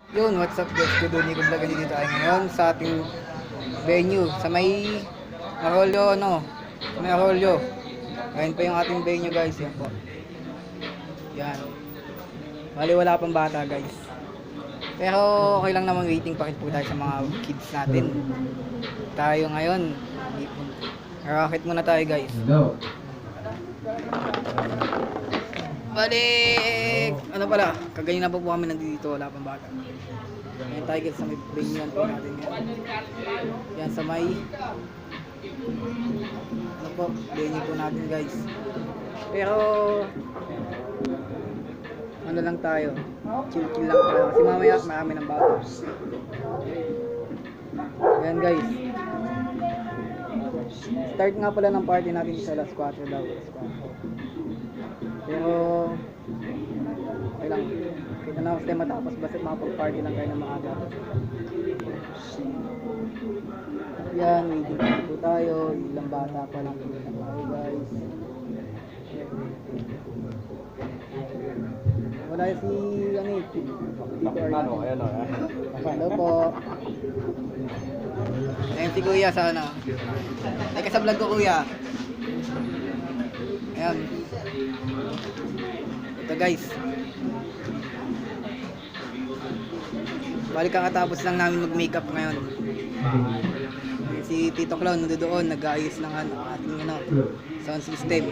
Yun, what's up guys? Good evening, good vlog. Dito tayo ngayon sa ating venue sa may Arroyo, no? Sa may Arroyo. Ayun pa yung ating venue guys. Yan po. Yan. Bali wala pang bata guys. Pero okay lang naman, waiting pa rin po tayo sa mga kids natin. Tayo ngayon. Rocket muna tayo guys. Bali, ano pala, kagaling na po kami nandito, wala pang bata. Yan tayo guys sa may venue po natin ngayon. Yan sa may ano po, venue po natin guys. Pero ano lang tayo, chill lang tayo kasi mamaya marami ng bata. Yan guys. Start nga pala ng party natin sa alas 4 daw. Pero okay lang. Kita na kasi matapos basta makapag-party lang kayo ng maaga. Yan, waiting po tayo. Ilang bata pa lang po tayo guys. Wala si ano eh. Ano, ayan o. Hello po. Ayun si Kuya sa ano. Ay ka sa vlog ko Kuya. Ayan. Ito guys. Balik kakatapos lang namin mag-makeup ngayon. Si Tito Clown nandoon nag-aayos ng ating sound system.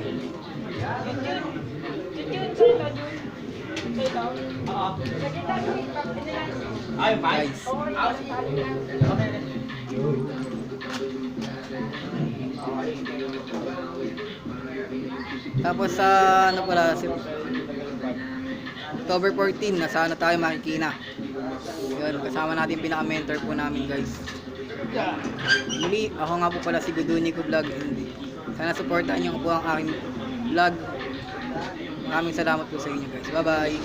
Guys. Tapos sa ano pala si October 14 nasa ano tayo makikina. Yun, kasama natin pinaka-mentor po namin guys. Muli, ako nga po pala si Gudunico Vlog. Sana supportahan niyo po ang aking vlog. Maraming salamat po sa inyo guys. Bye bye.